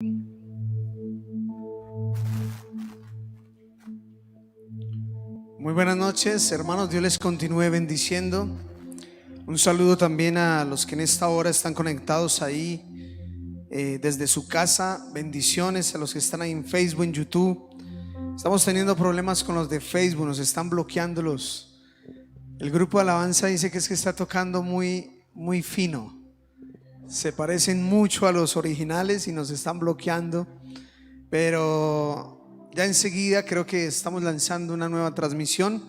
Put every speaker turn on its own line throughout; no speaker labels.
Muy buenas noches, hermanos. Dios les continúe bendiciendo. Un saludo también a los que en esta hora están conectados ahí desde su casa. Bendiciones a los que están ahí en Facebook, en YouTube. Estamos teniendo problemas con los de Facebook, nos están bloqueándolos. El grupo de alabanza dice que es que está tocando muy fino. Se parecen mucho a los originales y nos están bloqueando. Pero ya enseguida creo que estamos lanzando una nueva transmisión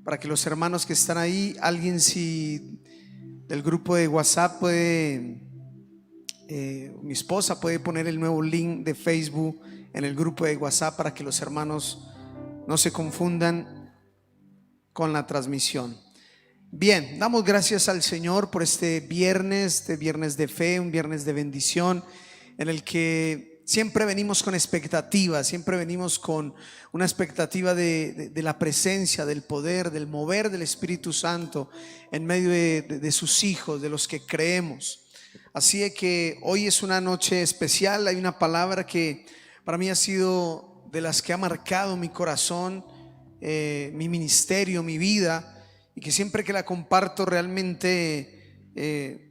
para que los hermanos que están ahí, alguien si del grupo de WhatsApp puede, mi esposa puede poner el nuevo link de Facebook en el grupo de WhatsApp para que los hermanos no se confundan con la transmisión. Bien, damos gracias al Señor por este viernes de fe, un viernes de bendición en el que siempre venimos con expectativas, siempre venimos con una expectativa de la presencia, del poder, del mover del Espíritu Santo en medio de sus hijos, de los que creemos. Así es que hoy es una noche especial. Hay una palabra que para mí ha sido de las que ha marcado mi corazón, mi ministerio, mi vida, y que siempre que la comparto realmente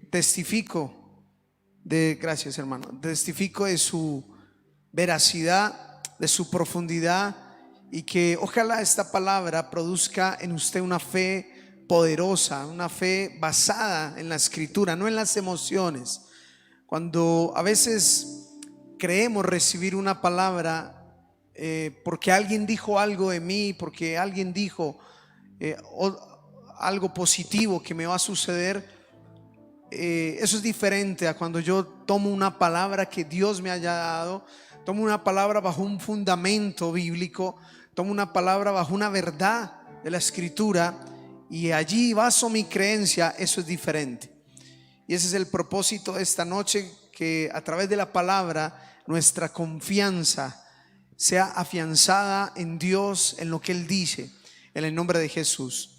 testifico gracias hermano, testifico de su veracidad, de su profundidad, y que ojalá esta palabra produzca en usted una fe poderosa, una fe basada en la Escritura, no en las emociones. Cuando a veces creemos recibir una palabra porque alguien dijo algo de mí, porque alguien dijo algo positivo que me va a suceder, eso es diferente a cuando yo tomo una palabra que Dios me haya dado, tomo una palabra bajo un fundamento bíblico, tomo una palabra bajo una verdad de la Escritura y allí baso mi creencia. Eso es diferente. Y ese es el propósito de esta noche, que a través de la palabra nuestra confianza sea afianzada en Dios, en lo que Él dice, en el nombre de Jesús.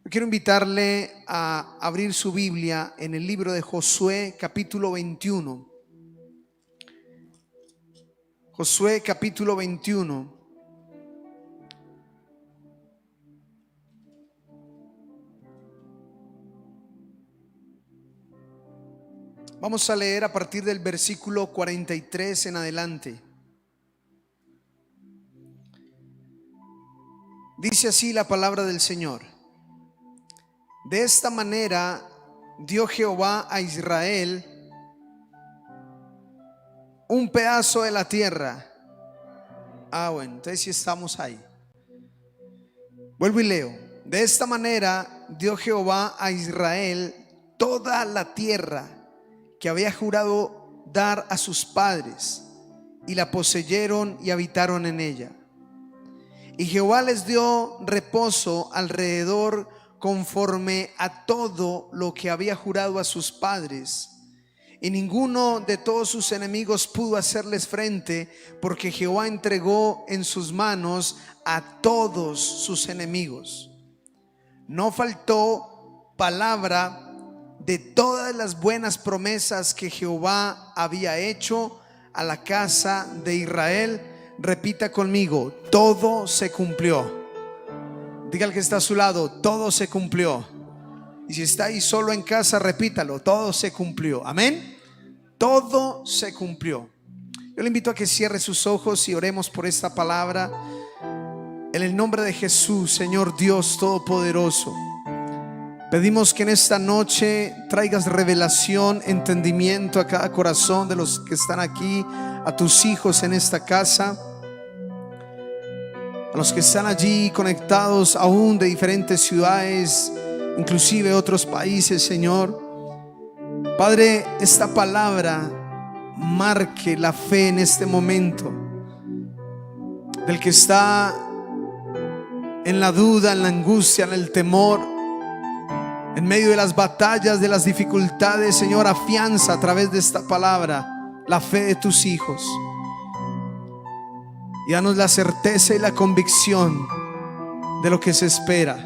Yo quiero invitarle a abrir su Biblia en el libro de Josué capítulo 21. Josué capítulo 21. Vamos a leer a partir del versículo 43 en adelante. Dice así la palabra del Señor. De esta manera dio Jehová a Israel un pedazo de la tierra. Bueno, entonces sí estamos ahí. Vuelvo y leo. De esta manera dio Jehová a Israel toda la tierra que había jurado dar a sus padres, y la poseyeron y habitaron en ella. Y Jehová les dio reposo alrededor conforme a todo lo que había jurado a sus padres, y ninguno de todos sus enemigos pudo hacerles frente, porque Jehová entregó en sus manos a todos sus enemigos. No faltó palabra de todas las buenas promesas que Jehová había hecho a la casa de Israel. Repita conmigo: todo se cumplió. Diga al que está a su lado: todo se cumplió. Y si está ahí solo en casa, repítalo: todo se cumplió. Amén. Todo se cumplió. Yo le invito a que cierre sus ojos y oremos por esta palabra. En el nombre de Jesús, Señor Dios Todopoderoso, pedimos que en esta noche traigas revelación, entendimiento a cada corazón de los que están aquí, a tus hijos en esta casa, a los que están allí conectados aún de diferentes ciudades, inclusive otros países. Señor Padre, esta palabra marque la fe en este momento del que está en la duda, en la angustia, en el temor, en medio de las batallas, de las dificultades. Señor, afianza a través de esta palabra la fe de tus hijos y danos la certeza y la convicción de lo que se espera,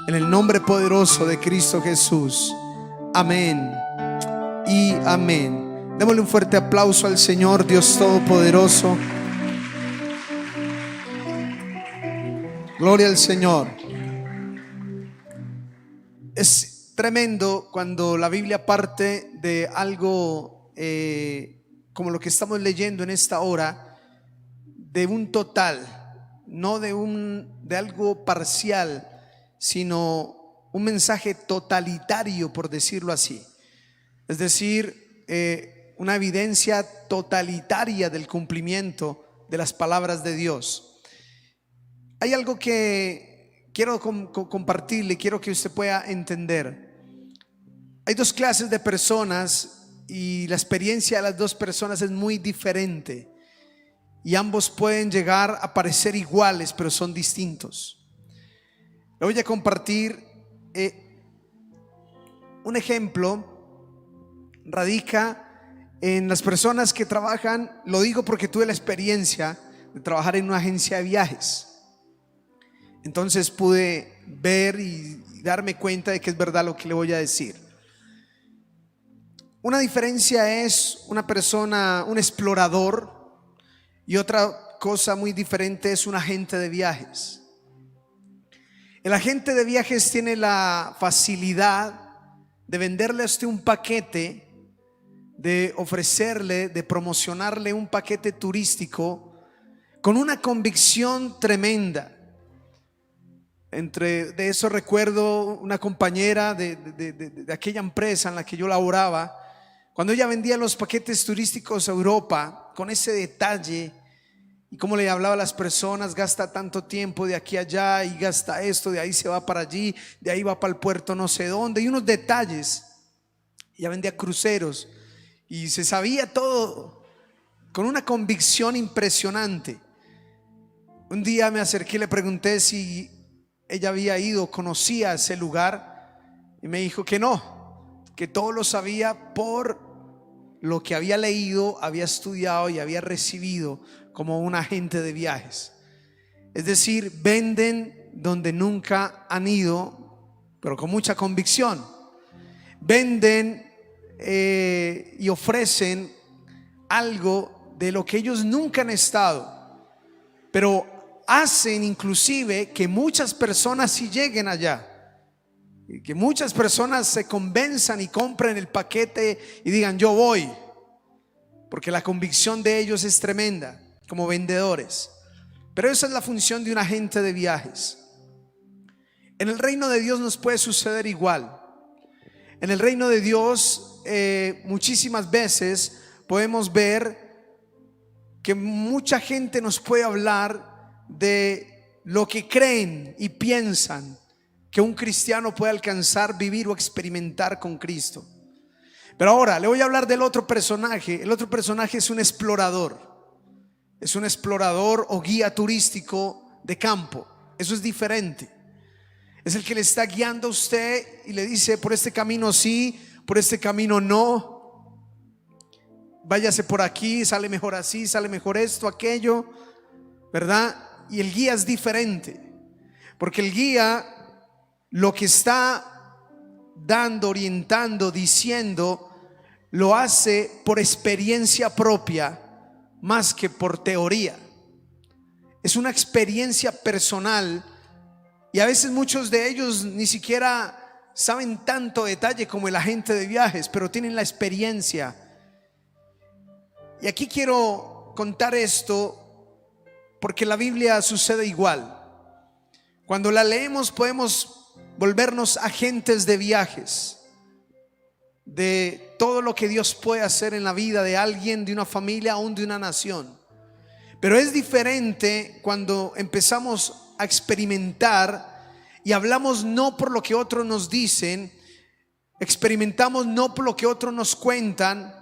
en el nombre poderoso de Cristo Jesús. Amén y amén. Démosle un fuerte aplauso al Señor, Dios Todopoderoso. Gloria al Señor. Es tremendo cuando la Biblia parte de algo como lo que estamos leyendo en esta hora, de un total, no de algo parcial, sino un mensaje totalitario, por decirlo así. Es decir, una evidencia totalitaria del cumplimiento de las palabras de Dios. Hay algo que quiero compartirle, quiero que usted pueda entender. Hay dos clases de personas y la experiencia de las dos personas es muy diferente. Y ambos pueden llegar a parecer iguales, pero son distintos. Le voy a compartir un ejemplo. Radica en las personas que trabajan, lo digo porque tuve la experiencia de trabajar en una agencia de viajes. Entonces pude ver y darme cuenta de que es verdad lo que le voy a decir. Una diferencia es una persona, un explorador, y otra cosa muy diferente es un agente de viajes. El agente de viajes tiene la facilidad de venderle a usted un paquete, de ofrecerle, de promocionarle un paquete turístico con una convicción tremenda. De eso recuerdo una compañera de aquella empresa en la que yo laboraba, cuando ella vendía los paquetes turísticos a Europa, con ese detalle y cómo le hablaba a las personas: gasta tanto tiempo de aquí a allá y gasta esto, de ahí se va para allí, de ahí va para el puerto no sé dónde, y unos detalles. Ella vendía cruceros y se sabía todo con una convicción impresionante. Un día me acerqué y le pregunté si ella había ido, conocía ese lugar, y me dijo que no, que todo lo sabía por lo que había leído, había estudiado y había recibido como un agente de viajes. Es decir, venden donde nunca han ido, pero con mucha convicción. Venden y ofrecen algo de lo que ellos nunca han estado, pero hacen inclusive que muchas personas sí lleguen allá, y que muchas personas se convenzan y compren el paquete y digan: yo voy, porque la convicción de ellos es tremenda como vendedores. Pero esa es la función de un agente de viajes. En el reino de Dios nos puede suceder igual. En el reino de Dios muchísimas veces podemos ver que mucha gente nos puede hablar de lo que creen y piensan que un cristiano puede alcanzar, vivir o experimentar con Cristo. Pero ahora le voy a hablar del otro personaje. El otro personaje es un explorador. Es un explorador o guía turístico de campo. Eso es diferente. Es el que le está guiando a usted y le dice: por este camino sí, por este camino no, váyase por aquí, sale mejor así, sale mejor esto, aquello, ¿verdad? Y el guía es diferente, porque el guía lo que está dando, orientando, diciendo, lo hace por experiencia propia más que por teoría. Es una experiencia personal, y a veces muchos de ellos ni siquiera saben tanto detalle como el agente de viajes, pero tienen la experiencia. Y aquí quiero contar esto porque la Biblia sucede igual. Cuando la leemos podemos volvernos agentes de viajes, de todo lo que Dios puede hacer en la vida de alguien, de una familia, aún de una nación. Pero es diferente cuando empezamos a experimentar y hablamos no por lo que otros nos dicen, experimentamos no por lo que otros nos cuentan,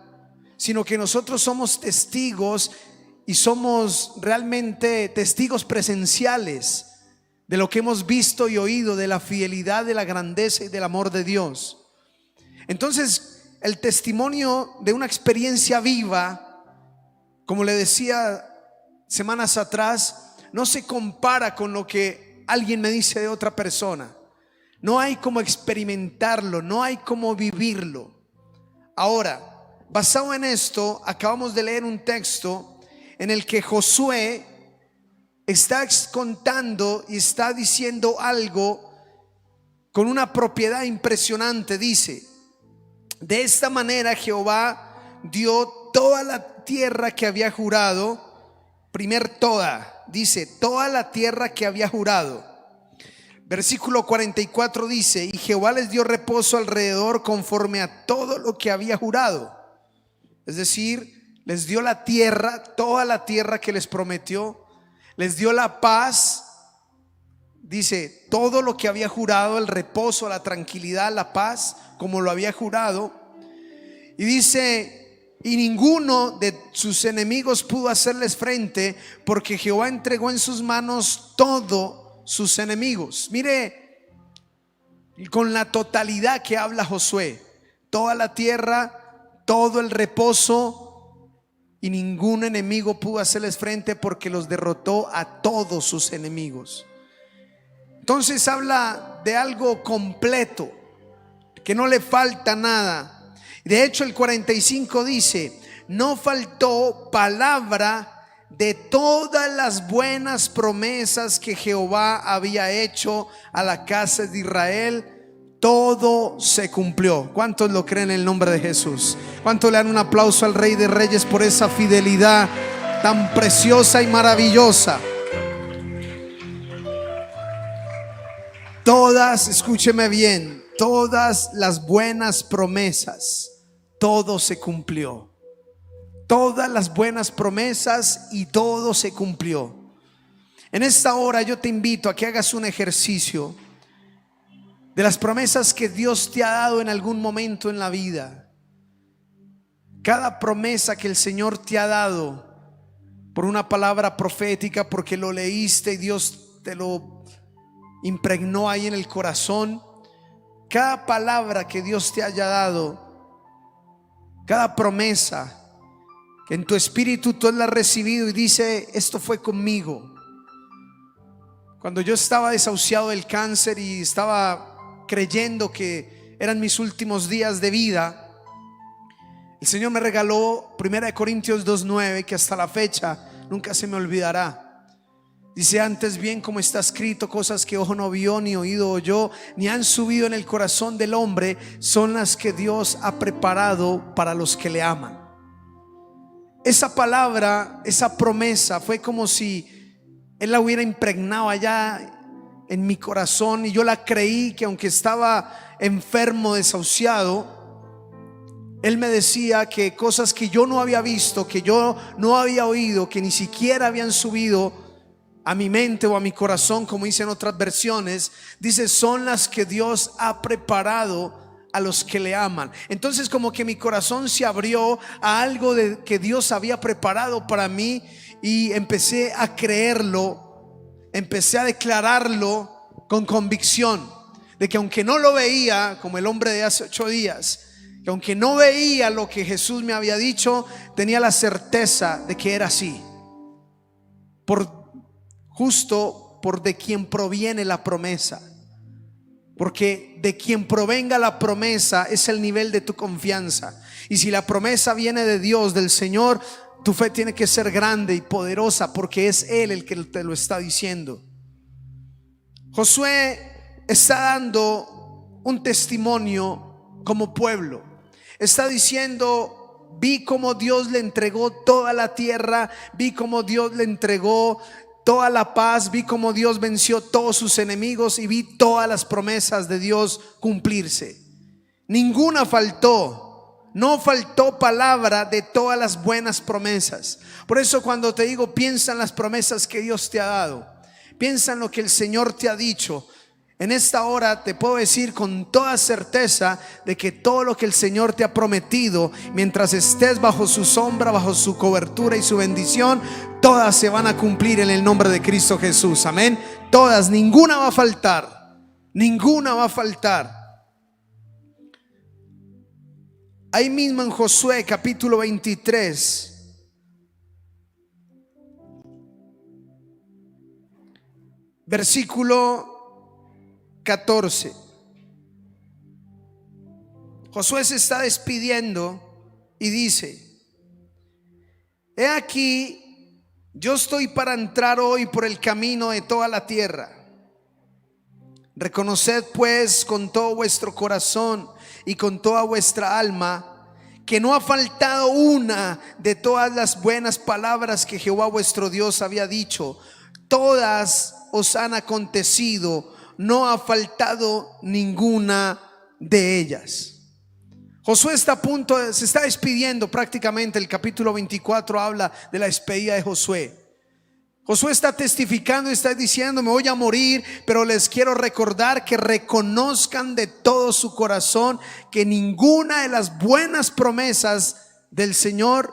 sino que nosotros somos testigos, y somos realmente testigos presenciales de lo que hemos visto y oído, de la fidelidad, de la grandeza y del amor de Dios. Entonces, el testimonio de una experiencia viva, como le decía semanas atrás, no se compara con lo que alguien me dice de otra persona. No hay como experimentarlo, no hay como vivirlo. Ahora, basado en esto, acabamos de leer un texto en el que Josué está contando y está diciendo algo con una propiedad impresionante. Dice: de esta manera Jehová dio toda la tierra que había jurado. Dice toda la tierra que había jurado. Versículo 44 dice: y Jehová les dio reposo alrededor conforme a todo lo que había jurado. Es decir, les dio la tierra, toda la tierra que les prometió. Les dio la paz. Dice todo lo que había jurado, el reposo, la tranquilidad, la paz, como lo había jurado. Y dice: y ninguno de sus enemigos pudo hacerles frente, porque Jehová entregó en sus manos todos sus enemigos. Mire con la totalidad que habla Josué: toda la tierra, todo el reposo, y ningún enemigo pudo hacerles frente porque los derrotó a todos sus enemigos. Entonces habla de algo completo, que no le falta nada. De hecho, el 45 dice: no faltó palabra de todas las buenas promesas que Jehová había hecho a la casa de Israel. Todo se cumplió. ¿Cuántos lo creen en el nombre de Jesús? ¿Cuántos le dan un aplauso al Rey de Reyes por esa fidelidad tan preciosa y maravillosa? Todas, escúcheme bien, todas las buenas promesas, todo se cumplió. Todas las buenas promesas y todo se cumplió. En esta hora yo te invito a que hagas un ejercicio de las promesas que Dios te ha dado en algún momento en la vida. Cada promesa que el Señor te ha dado por una palabra profética, porque lo leíste y Dios te lo impregnó ahí en el corazón. Cada palabra que Dios te haya dado, cada promesa que en tu espíritu tú la has recibido y dice: esto fue conmigo. Cuando yo estaba desahuciado del cáncer y estaba creyendo que eran mis últimos días de vida, el Señor me regaló 1 Corintios 2:9, que hasta la fecha nunca se me olvidará. Dice: antes bien, como está escrito, cosas que ojo no vio, ni oído oyó, ni han subido en el corazón del hombre, son las que Dios ha preparado para los que le aman. Esa palabra, esa promesa fue como si Él la hubiera impregnado allá en mi corazón, y yo la creí, que aunque estaba enfermo, desahuciado, Él me decía que cosas que yo no había visto, que yo no había oído, que ni siquiera habían subido a mi mente o a mi corazón, como dicen otras versiones, dice: son las que Dios ha preparado a los que le aman. Entonces como que mi corazón se abrió a algo que Dios había preparado para mí, y empecé a creerlo. Empecé a declararlo con convicción, de que aunque no lo veía, como el hombre de hace 8 días, que aunque no veía lo que Jesús me había dicho, tenía la certeza de que era así, justo por de quien proviene la promesa. Porque de quien provenga la promesa es el nivel de tu confianza. Y si la promesa viene de Dios, del Señor, tu fe tiene que ser grande y poderosa, porque es Él el que te lo está diciendo. Josué está dando un testimonio como pueblo. Está diciendo: vi cómo Dios le entregó toda la tierra, vi cómo Dios le entregó toda la paz, vi cómo Dios venció todos sus enemigos, y vi todas las promesas de Dios cumplirse. Ninguna faltó. No faltó palabra de todas las buenas promesas. Por eso cuando te digo, piensa en las promesas que Dios te ha dado, piensa en lo que el Señor te ha dicho. En esta hora te puedo decir con toda certeza de que todo lo que el Señor te ha prometido, mientras estés bajo su sombra, bajo su cobertura y su bendición, todas se van a cumplir en el nombre de Cristo Jesús. Amén. Todas, ninguna va a faltar. Ninguna va a faltar. Ahí mismo en Josué capítulo 23, versículo 14. Josué se está despidiendo y dice: he aquí, yo estoy para entrar hoy por el camino de toda la tierra. Reconoced pues con todo vuestro corazón y con toda vuestra alma que no ha faltado una de todas las buenas palabras que Jehová vuestro Dios había dicho. Todas os han acontecido, no ha faltado ninguna de ellas. Josué está a punto, se está despidiendo prácticamente. El capítulo 24 habla de la despedida de Josué. Josué está testificando y está diciendo: me voy a morir, pero les quiero recordar que reconozcan de todo su corazón que ninguna de las buenas promesas del Señor,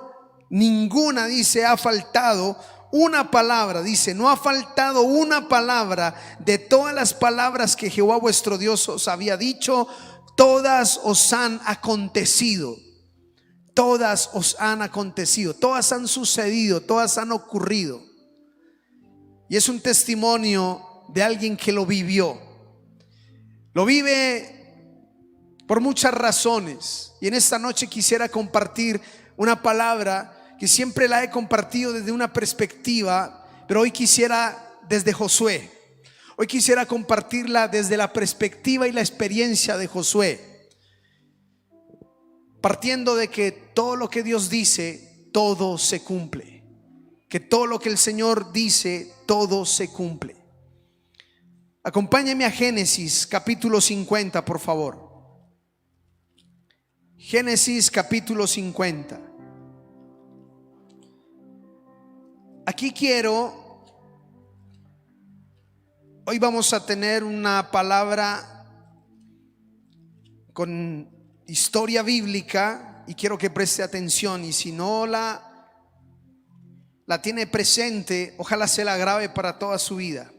ninguna, dice, ha faltado. Una palabra, dice, no ha faltado una palabra de todas las palabras que Jehová vuestro Dios os había dicho. Todas os han acontecido. Todas os han acontecido. Todas han sucedido, todas han ocurrido. Y es un testimonio de alguien que lo vivió. Lo vive por muchas razones. Y en esta noche quisiera compartir una palabra que siempre la he compartido desde una perspectiva, pero hoy quisiera desde Josué. Hoy quisiera compartirla desde la perspectiva y la experiencia de Josué, partiendo de que todo lo que Dios dice, todo se cumple. Que todo lo que el Señor dice, todo se cumple. Acompáñeme a Génesis capítulo 50, por favor. Génesis capítulo 50. Aquí hoy vamos a tener una palabra con historia bíblica y quiero que preste atención, y si no la tiene presente, ojalá se la grabe para toda su vida.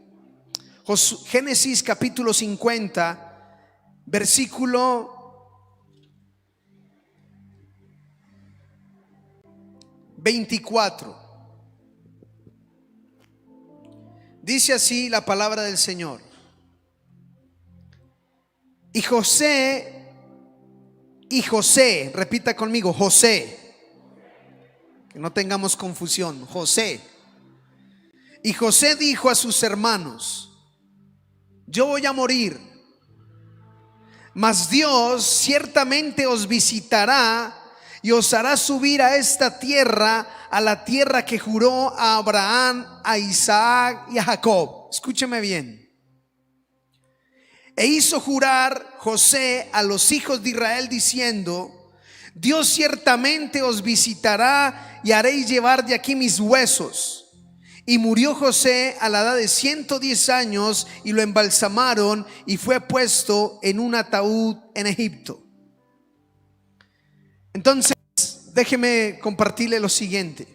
Génesis capítulo 50, versículo 24. Dice así la palabra del Señor: y José, repita conmigo, José. Que no tengamos confusión, José. Y José dijo a sus hermanos: yo voy a morir, mas Dios ciertamente os visitará y os hará subir a esta tierra, a la tierra que juró a Abraham, a Isaac y a Jacob. Escúcheme bien. E hizo jurar José a los hijos de Israel diciendo: Dios ciertamente os visitará y haréis llevar de aquí mis huesos. Y murió José a la edad de 110 años y lo embalsamaron y fue puesto en un ataúd en Egipto. Entonces, déjeme compartirle lo siguiente.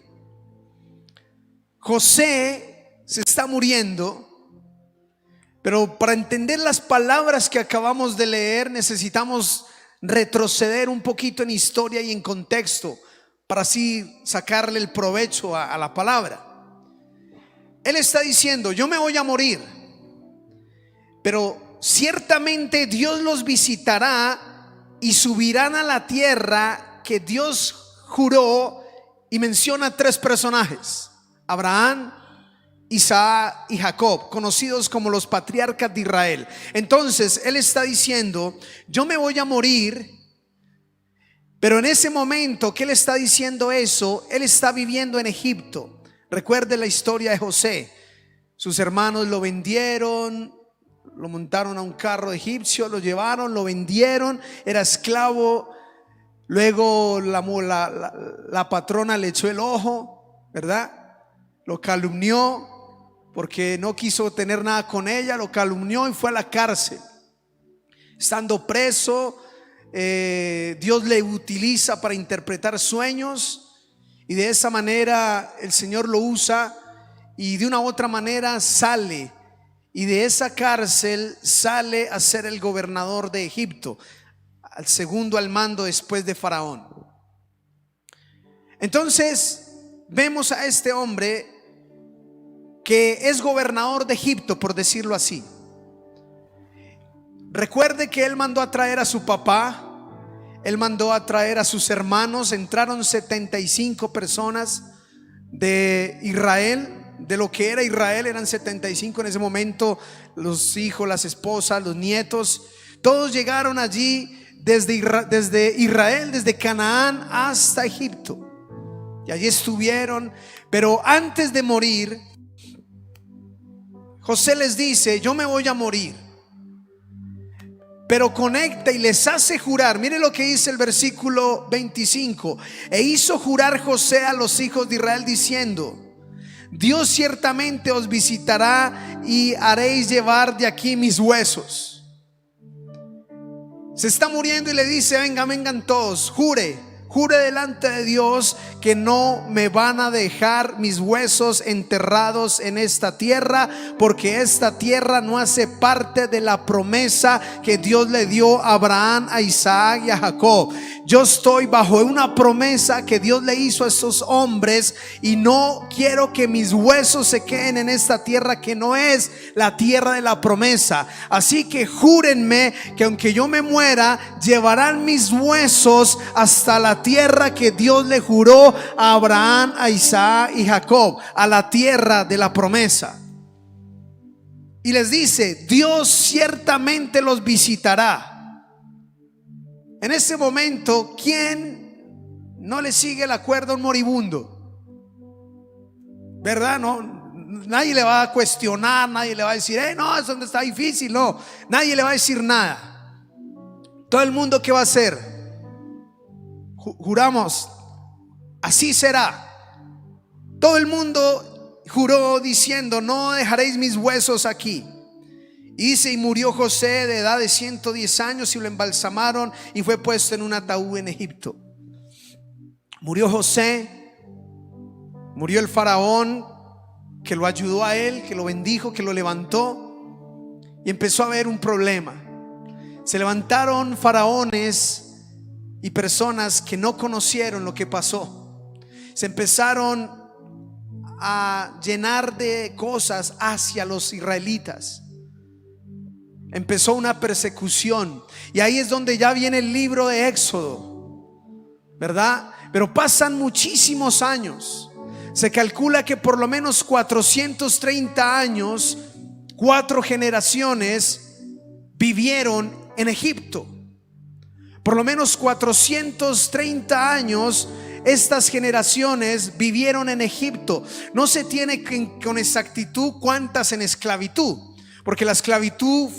José se está muriendo, pero para entender las palabras que acabamos de leer necesitamos retroceder un poquito en historia y en contexto para así sacarle el provecho a la palabra. Él está diciendo: yo me voy a morir, pero ciertamente Dios los visitará y subirán a la tierra que Dios juró, y menciona 3 personajes: Abraham, Isaac y Jacob, conocidos como los patriarcas de Israel. Entonces él está diciendo: yo me voy a morir, pero en ese momento que él está diciendo eso, él está viviendo en Egipto. Recuerde la historia de José. Sus hermanos lo vendieron, lo montaron a un carro egipcio, lo llevaron, lo vendieron, era esclavo. Luego la patrona le echó el ojo, ¿verdad? Lo calumnió porque no quiso tener nada con ella, lo calumnió y fue a la cárcel. Estando preso, Dios le utiliza para interpretar sueños, y de esa manera el Señor lo usa, y de una u otra manera sale, y de esa cárcel sale a ser el gobernador de Egipto, al segundo al mando después de Faraón. Entonces vemos a este hombre que es gobernador de Egipto, por decirlo así. Recuerde que él mandó a traer a su papá. Él mandó a traer a sus hermanos. Entraron 75 personas de Israel, de lo que era Israel. Eran 75 en ese momento, los hijos, las esposas, los nietos. Todos llegaron allí desde Israel, desde Canaán hasta Egipto. Y allí estuvieron. Pero antes de morir, José les dice: yo me voy a morir, pero conecta y les hace jurar. Mire lo que dice el versículo 25. E hizo jurar José a los hijos de Israel diciendo: Dios ciertamente os visitará y haréis llevar de aquí mis huesos. Se está muriendo y le dice: vengan todos, jure delante de Dios que no me van a dejar mis huesos enterrados en esta tierra, porque esta tierra no hace parte de la promesa que Dios le dio a Abraham, a Isaac y a Jacob. Yo estoy bajo una promesa que Dios le hizo a estos hombres y no quiero que mis huesos se queden en esta tierra que no es la tierra de la promesa. Así que júrenme que aunque yo me muera, llevarán mis huesos hasta la tierra que Dios le juró a Abraham, a Isaac y Jacob, a la tierra de la promesa. Y les dice: Dios ciertamente los visitará. En ese momento, ¿quién no le sigue la cuerda a un moribundo? ¿Verdad? No, nadie le va a cuestionar, nadie le va a decir: no, eso está difícil. No, nadie le va a decir nada. Todo el mundo, ¿qué va a hacer? Juramos, así será. Todo el mundo juró diciendo: no dejaréis mis huesos aquí. Y dice: y murió José de edad de 110 años y lo embalsamaron y fue puesto en un ataúd en Egipto. Murió José, murió el faraón que lo ayudó a él, que lo bendijo, que lo levantó, y empezó a haber un problema. Se levantaron faraones y personas que no conocieron lo que pasó. Se empezaron a llenar de cosas hacia los israelitas. Empezó una persecución, y ahí es donde ya viene el libro de Éxodo, ¿verdad? Pero pasan muchísimos años. Se calcula que por lo menos 430 años, 4 generaciones vivieron en Egipto. Por lo menos 430 años estas generaciones vivieron en Egipto. No se tiene con exactitud cuántas en esclavitud, porque la esclavitud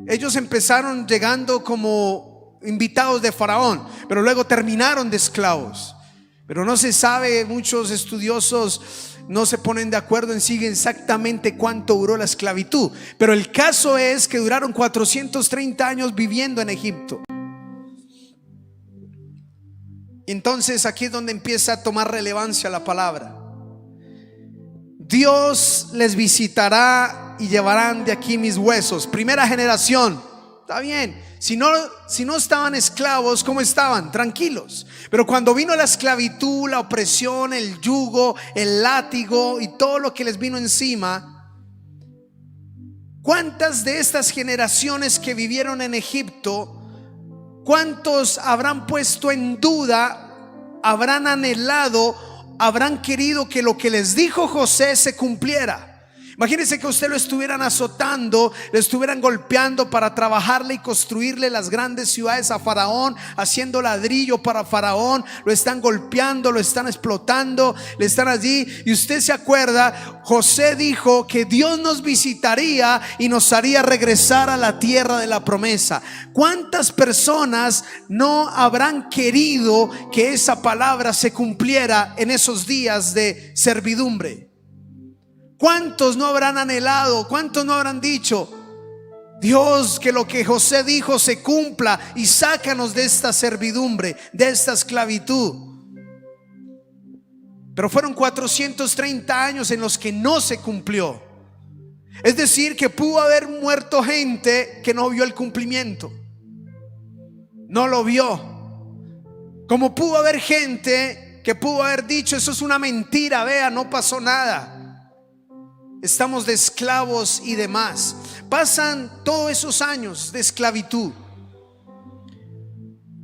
ellos empezaron llegando como invitados de Faraón, pero luego terminaron de esclavos. Pero no se sabe, muchos estudiosos no se ponen de acuerdo en sí exactamente cuánto duró la esclavitud, pero el caso es que duraron 430 años viviendo en Egipto. Entonces aquí es donde empieza a tomar relevancia la palabra. Dios les visitará y llevarán de aquí mis huesos. Primera generación, está bien. Si no estaban esclavos, ¿cómo estaban? Tranquilos. Pero cuando vino la esclavitud, la opresión, el yugo, el látigo y todo lo que les vino encima, ¿cuántas de estas generaciones que vivieron en Egipto, cuántos habrán puesto en duda, habrán anhelado, habrán querido que lo que les dijo José se cumpliera? Imagínense que usted lo estuvieran azotando, lo estuvieran golpeando para trabajarle y construirle las grandes ciudades a Faraón, haciendo ladrillo para Faraón. Lo están golpeando, lo están explotando, le están allí. Y usted se acuerda, José dijo que Dios nos visitaría y nos haría regresar a la tierra de la promesa. ¿Cuántas personas no habrán querido que esa palabra se cumpliera en esos días de servidumbre? ¿Cuántos no habrán anhelado? ¿Cuántos no habrán dicho: Dios, que lo que José dijo se cumpla y sácanos de esta servidumbre, de esta esclavitud? Pero fueron 430 años en los que no se cumplió. Es decir, que pudo haber muerto gente que no vio el cumplimiento, no lo vio. Como pudo haber gente que pudo haber dicho: eso es una mentira, vea, no pasó nada, estamos de esclavos y demás. Pasan todos esos años de esclavitud.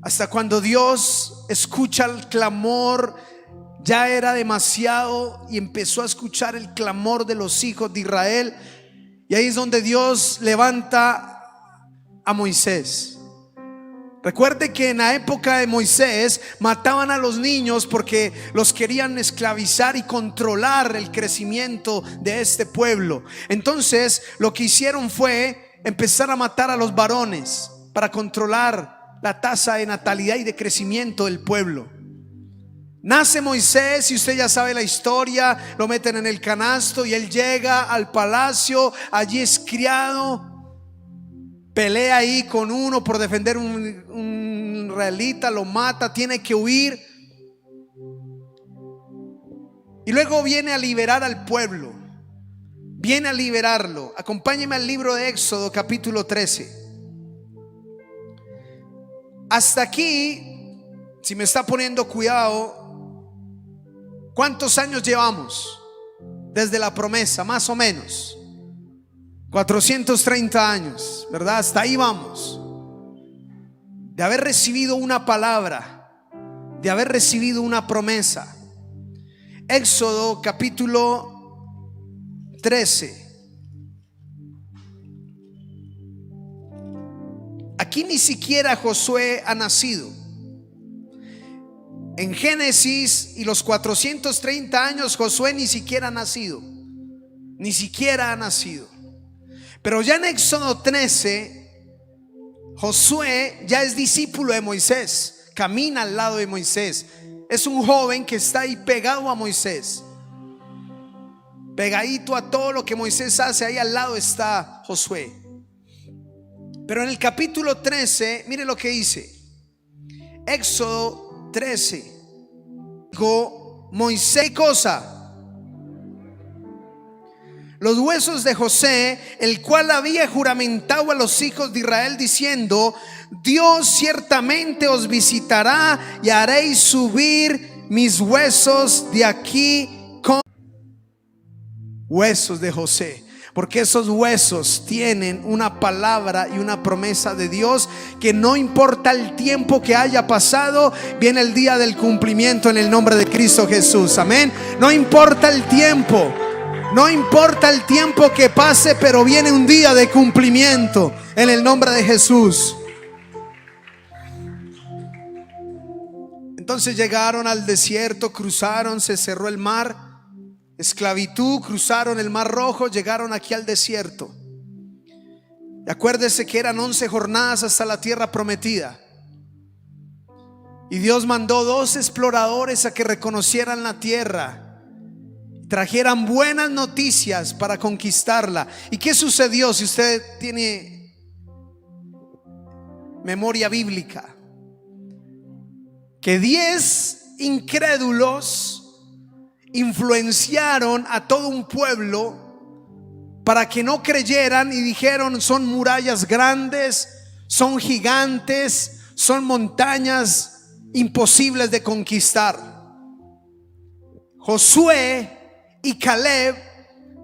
hasta cuando Dios escucha el clamor. Ya era demasiado y empezó a escuchar el clamor de los hijos de Israel. Y ahí es donde Dios levanta a Moisés. Recuerde que en la época de Moisés mataban a los niños porque los querían esclavizar y controlar el crecimiento de este pueblo. Entonces lo que hicieron fue empezar a matar a los varones para controlar la tasa de natalidad y de crecimiento del pueblo. Nace Moisés y usted ya sabe la historia. Lo meten en el canasto y él llega al palacio. Allí es criado. Pelea ahí con uno por defender un israelita, lo mata, tiene que huir. Y luego viene a liberar al pueblo. Viene a liberarlo. Acompáñeme al libro de Éxodo capítulo 13. Hasta aquí, si me está poniendo cuidado, ¿cuántos años llevamos desde la promesa? Más o menos 430 años, ¿verdad? Hasta ahí vamos. De haber recibido una palabra, de haber recibido una promesa. Éxodo capítulo 13. Aquí ni siquiera Josué ha nacido. En Génesis y los 430 años Josué ni siquiera ha nacido. Ni siquiera ha nacido. Pero ya en Éxodo 13, Josué ya es discípulo de Moisés, camina al lado de Moisés. Es un joven que está ahí pegado a Moisés, pegadito a todo lo que Moisés hace. Ahí al lado está Josué. Pero en el capítulo 13, mire lo que dice. Éxodo 13. Dijo Moisés, cosa: los huesos de José, el cual había juramentado a los hijos de Israel diciendo: Dios ciertamente os visitará y haréis subir mis huesos de aquí con huesos de José. Porque esos huesos tienen una palabra y una promesa de Dios, que no importa el tiempo que haya pasado, viene el día del cumplimiento en el nombre de Cristo Jesús. Amén. No importa el tiempo. No importa el tiempo que pase, pero viene un día de cumplimiento en el nombre de Jesús. Entonces llegaron al desierto, cruzaron, se cerró el mar, esclavitud, cruzaron el mar Rojo, llegaron aquí al desierto. Y acuérdese que eran 11 jornadas hasta la tierra prometida. Y Dios mandó 2 exploradores a que reconocieran la tierra, trajeran buenas noticias para conquistarla. ¿Y qué sucedió? Si usted tiene memoria bíblica, que 10 incrédulos influenciaron a todo un pueblo para que no creyeran y dijeron: son murallas grandes, son gigantes, son montañas imposibles de conquistar. Josué y Caleb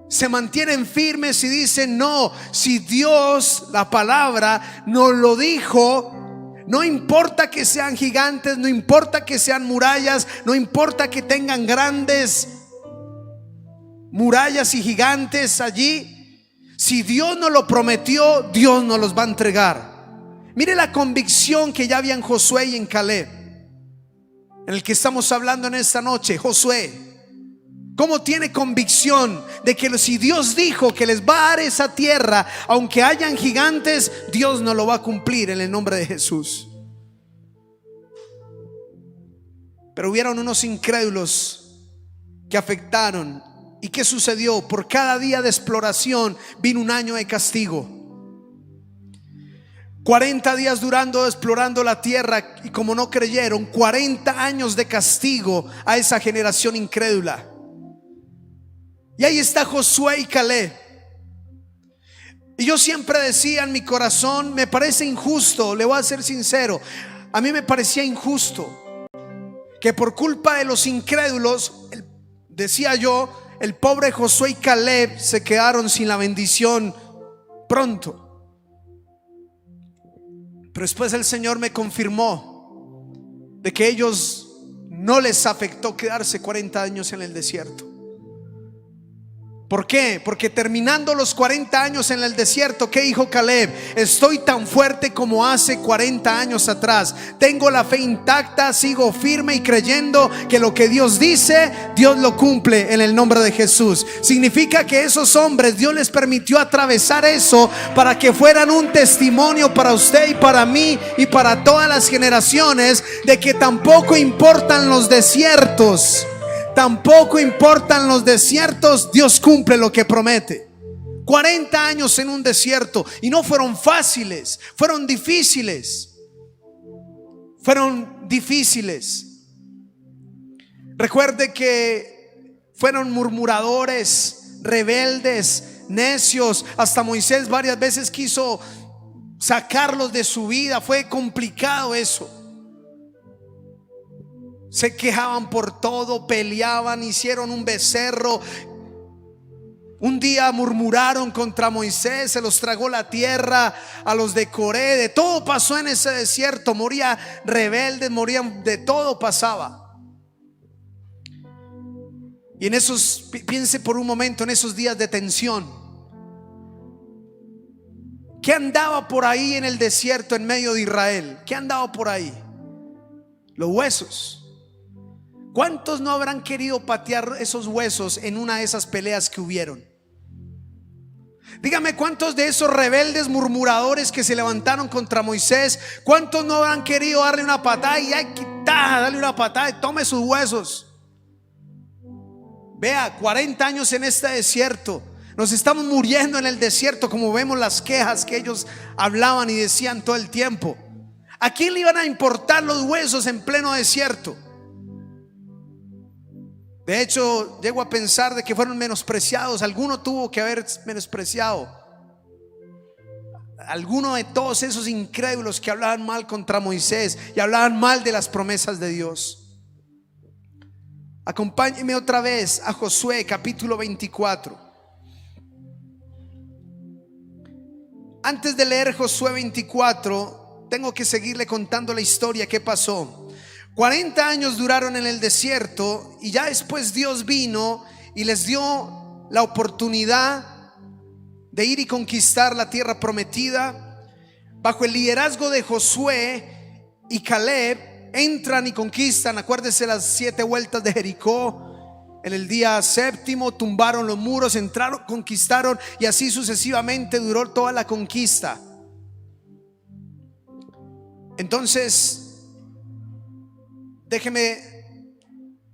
se mantienen firmes y dicen: no, si Dios, la palabra, nos lo dijo, no importa que sean gigantes, no importa que sean murallas, no importa que tengan grandes murallas y gigantes allí, si Dios nos lo prometió, Dios nos los va a entregar. Mire la convicción que ya había en Josué y en Caleb, en el que estamos hablando en esta noche. Josué, ¿cómo tiene convicción de que si Dios dijo que les va a dar esa tierra, aunque hayan gigantes, Dios no lo va a cumplir en el nombre de Jesús? Pero hubieron unos incrédulos que afectaron. ¿Y qué sucedió? Por cada día de exploración vino un año de castigo. 40 días durando explorando la tierra, y como no creyeron, 40 años de castigo a esa generación incrédula. Y ahí está Josué y Caleb. Y yo siempre decía en mi corazón: me parece injusto, le voy a ser sincero, a mí me parecía injusto que por culpa de los incrédulos, decía yo, el pobre Josué y Caleb se quedaron sin la bendición pronto. Pero después el Señor me confirmó de que ellos no les afectó quedarse 40 años en el desierto. ¿Por qué? Porque terminando los 40 años en el desierto, ¿qué dijo Caleb? Estoy tan fuerte como hace 40 años atrás. Tengo la fe intacta, sigo firme y creyendo que lo que Dios dice, Dios lo cumple en el nombre de Jesús. Significa que esos hombres, Dios les permitió atravesar eso para que fueran un testimonio para usted y para mí y para todas las generaciones, de que tampoco importan los desiertos. Tampoco importan los desiertos, Dios cumple lo que promete. 40 años en un desierto, y no fueron fáciles, fueron difíciles. Fueron difíciles. Recuerde que fueron murmuradores, rebeldes, necios. Hasta Moisés varias veces quiso sacarlos de su vida. Fue complicado eso. Se quejaban por todo, peleaban, hicieron un becerro. Un día murmuraron contra Moisés, se los tragó la tierra a los de Coré. De todo pasó en ese desierto. Moría rebeldes, morían, de todo pasaba. Y en esos, piense por un momento en esos días de tensión. ¿Qué andaba por ahí en el desierto en medio de Israel? ¿Qué andaba por ahí? Los huesos. ¿Cuántos no habrán querido patear esos huesos en una de esas peleas que hubieron? Dígame, ¿cuántos de esos rebeldes murmuradores que se levantaron contra Moisés, cuántos no habrán querido darle una patada y darle una patada y tome sus huesos? Vea, 40 años en este desierto. Nos estamos muriendo en el desierto, como vemos las quejas que ellos hablaban y decían todo el tiempo. ¿A quién le iban a importar los huesos en pleno desierto? De hecho, llego a pensar de que fueron menospreciados. Alguno tuvo que haber menospreciado. Alguno de todos esos incrédulos que hablaban mal contra Moisés y hablaban mal de las promesas de Dios. Acompáñeme otra vez a Josué capítulo 24. Antes de leer Josué 24, tengo que seguirle contando la historia que pasó. 40 años duraron en el desierto, y ya después Dios vino y les dio la oportunidad de ir y conquistar la tierra prometida. Bajo el liderazgo de Josué y Caleb entran y conquistan. Acuérdese las 7 vueltas de Jericó. En el día séptimo tumbaron los muros, entraron, conquistaron, y así sucesivamente duró toda la conquista. Entonces, déjeme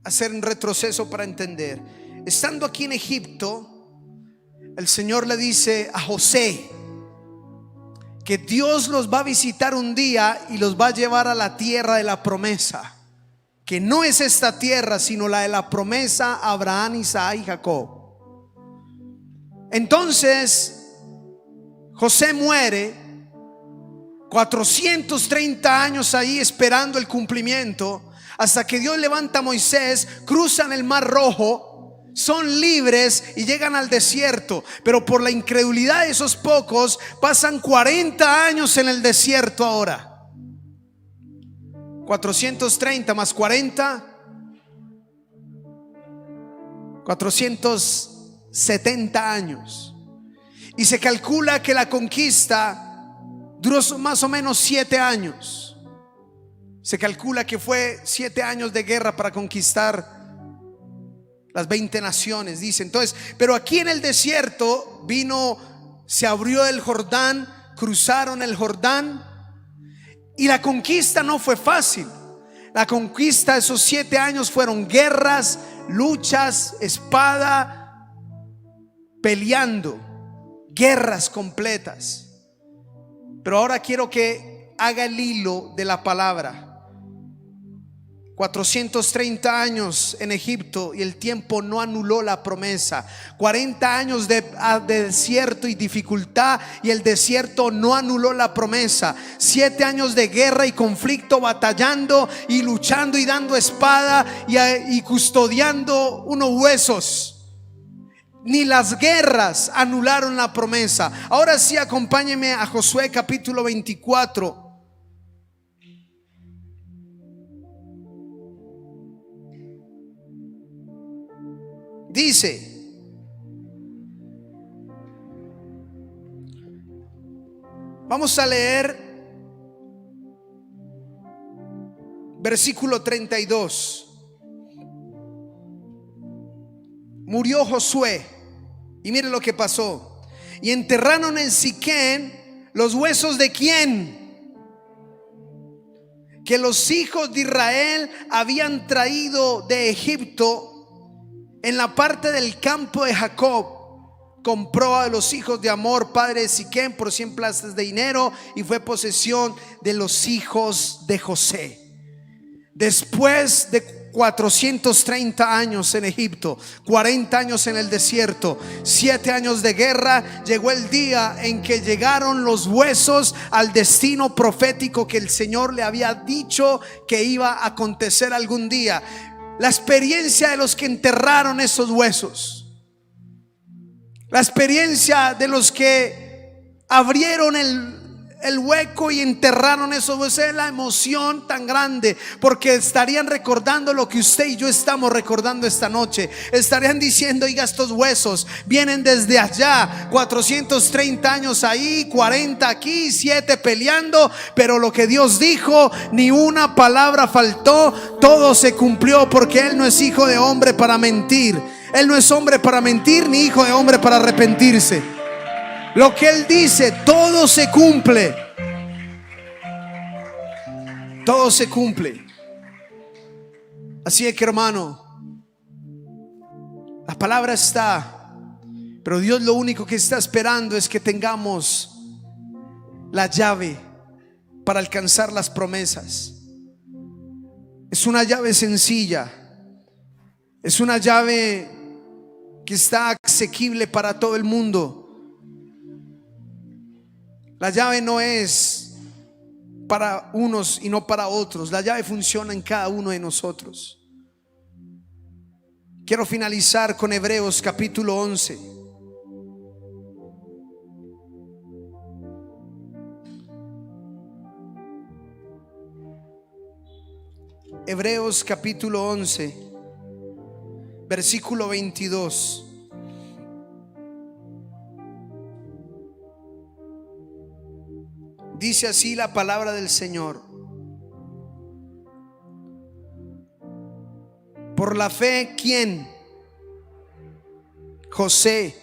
hacer un retroceso para entender. Estando aquí en Egipto, el Señor le dice a José que Dios los va a visitar un día y los va a llevar a la tierra de la promesa, que no es esta tierra, sino la de la promesa a Abraham, Isaac y Jacob. Entonces José muere, 430 años ahí esperando el cumplimiento, hasta que Dios levanta a Moisés, cruzan el Mar Rojo, son libres y llegan al desierto. Pero por la incredulidad de esos pocos, pasan 40 años en el desierto ahora. 430 más 40, 470 años. Y se calcula que la conquista duró más o menos 7 años. Se calcula que fue 7 años de guerra para conquistar las 20 naciones, dice. Entonces, pero aquí en el desierto vino, se abrió el Jordán, cruzaron el Jordán, y la conquista no fue fácil. La conquista, esos 7 años fueron guerras, luchas, espada, peleando, guerras completas. Pero ahora quiero que haga el hilo de la palabra. 430 años en Egipto y el tiempo no anuló la promesa. 40 años de desierto y dificultad, y el desierto no anuló la promesa. 7 años de guerra y conflicto, batallando y luchando y dando espada y custodiando unos huesos. Ni las guerras anularon la promesa. Ahora sí, acompáñeme a Josué capítulo 24. Dice: vamos a leer versículo 32. Murió Josué, y mire lo que pasó. Y enterraron en Siquén los huesos de ¿quién? Que los hijos de Israel habían traído de Egipto en la parte del campo de Jacob. Compró a los hijos de Amor, padre de Siquén, por 100 plazas de dinero, y fue posesión de los hijos de José. Después de 430 años en Egipto, 40 años en el desierto, 7 años de guerra, llegó el día en que llegaron los huesos al destino profético que el Señor le había dicho que iba a acontecer algún día. La experiencia de los que enterraron esos huesos, la experiencia de los que abrieron el hueco y enterraron esos huesos, es la emoción tan grande, porque estarían recordando lo que usted y yo estamos recordando esta noche. Estarían diciendo: oiga, estos huesos vienen desde allá, 430 años ahí, 40 aquí, 7 peleando, pero lo que Dios dijo, ni una palabra faltó, todo se cumplió, porque Él no es hijo de hombre para mentir. Él no es hombre para mentir, ni hijo de hombre para arrepentirse. Lo que Él dice, todo se cumple. Todo se cumple. Así es que, hermano, la palabra está, pero Dios lo único que está esperando es que tengamos la llave para alcanzar las promesas. Es una llave sencilla. Es una llave que está asequible para todo el mundo. La llave no es para unos y no para otros. La llave funciona en cada uno de nosotros. Quiero finalizar con Hebreos capítulo 11. Hebreos capítulo 11, versículo 22. Dice así la palabra del Señor: por la fe, ¿quién? José,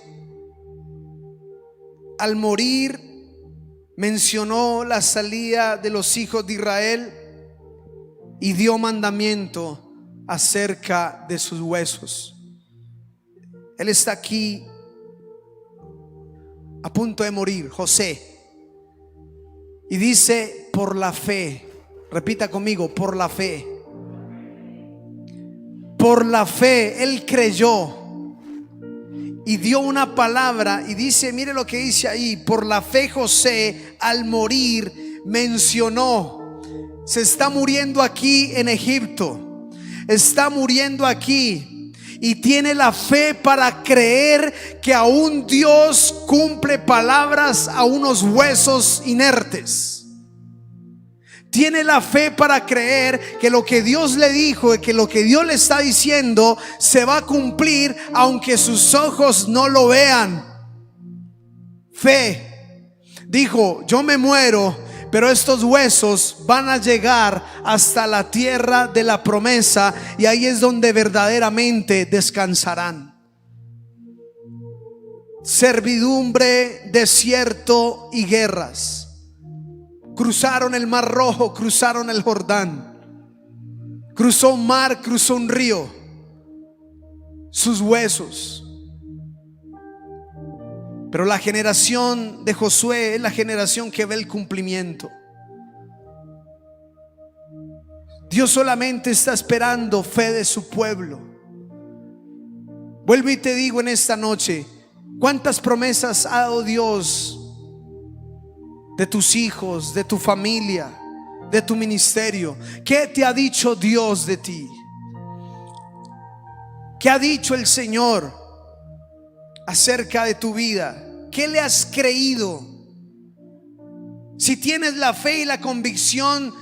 al morir, mencionó la salida de los hijos de Israel y dio mandamiento acerca de sus huesos. Él está aquí a punto de morir, José. Y dice: por la fe. Repita conmigo: por la fe. Por la fe Él creyó y dio una palabra. Y dice, mire lo que dice ahí: por la fe José al morir mencionó. Se está muriendo aquí en Egipto, está muriendo aquí, y tiene la fe para creer que aún Dios cumple palabras a unos huesos inertes. Tiene la fe para creer que lo que Dios le dijo, que lo que Dios le está diciendo se va a cumplir, aunque sus ojos no lo vean. Fe. Dijo: yo me muero, pero estos huesos van a llegar hasta la tierra de la promesa, y ahí es donde verdaderamente descansarán. Servidumbre, desierto y guerras. Cruzaron el Mar Rojo, cruzaron el Jordán, cruzó un mar, cruzó un río. Sus huesos. Pero la generación de Josué es la generación que ve el cumplimiento. Dios solamente está esperando fe de su pueblo. Vuelvo y te digo en esta noche: ¿cuántas promesas ha dado Dios de tus hijos, de tu familia, de tu ministerio? ¿Qué te ha dicho Dios de ti? ¿Qué ha dicho el Señor acerca de tu vida? ¿Qué le has creído? Si tienes la fe y la convicción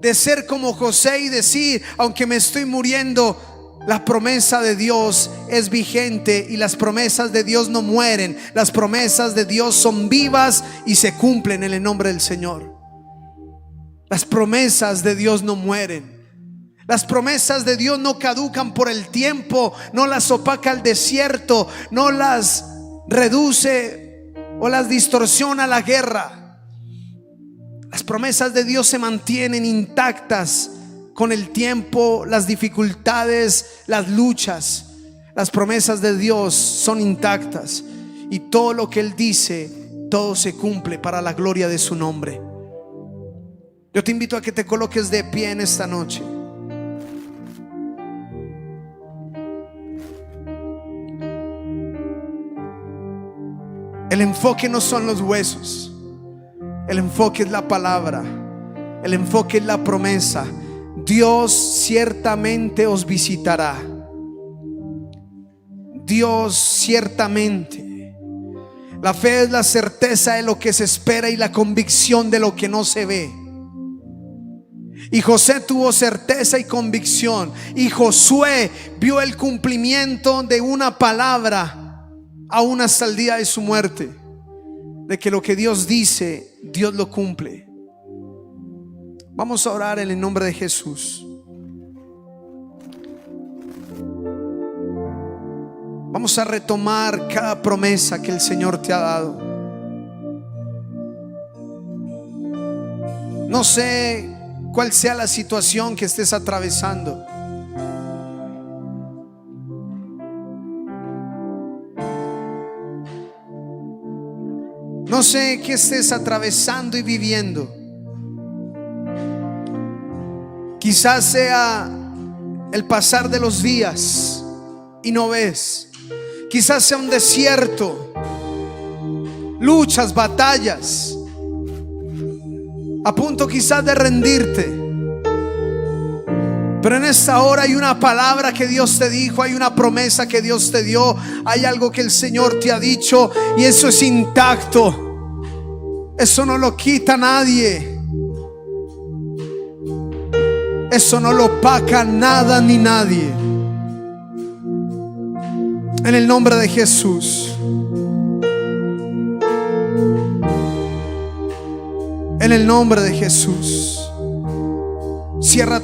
de ser como José y decir: aunque me estoy muriendo, La promesa de Dios es vigente y las promesas de Dios no mueren. Las promesas de Dios son vivas y se cumplen en el nombre del Señor. Las promesas de Dios no mueren. Las promesas de Dios no caducan por el tiempo, no las opaca el desierto, no las reduce o las distorsiona la guerra. Las promesas de Dios se mantienen intactas con el tiempo, las dificultades, las luchas. Las promesas de Dios son intactas y todo lo que Él dice, todo se cumple para la gloria de su nombre. Yo te invito a que te coloques de pie en esta noche. El enfoque no son los huesos, el enfoque es la palabra, el enfoque es la promesa. Dios ciertamente os visitará. Dios ciertamente. La fe es la certeza de lo que se espera y la convicción de lo que no se ve. Y José tuvo certeza y convicción, y Josué vio el cumplimiento de una palabra aún hasta el día de su muerte, de que lo que Dios dice, Dios lo cumple. Vamos a orar en el nombre de Jesús. Vamos a retomar cada promesa que el Señor te ha dado. No sé cuál sea la situación que estés atravesando. No sé qué estés atravesando y viviendo. Quizás sea el pasar de los días y no ves. Quizás sea un desierto, luchas, batallas, a punto quizás de rendirte. Pero en esta hora hay una palabra que Dios te dijo, hay una promesa que Dios te dio, hay algo que el Señor te ha dicho y eso es intacto. Eso no lo quita nadie. Eso no lo opaca nada ni nadie. En el nombre de Jesús. En el nombre de Jesús. Cierra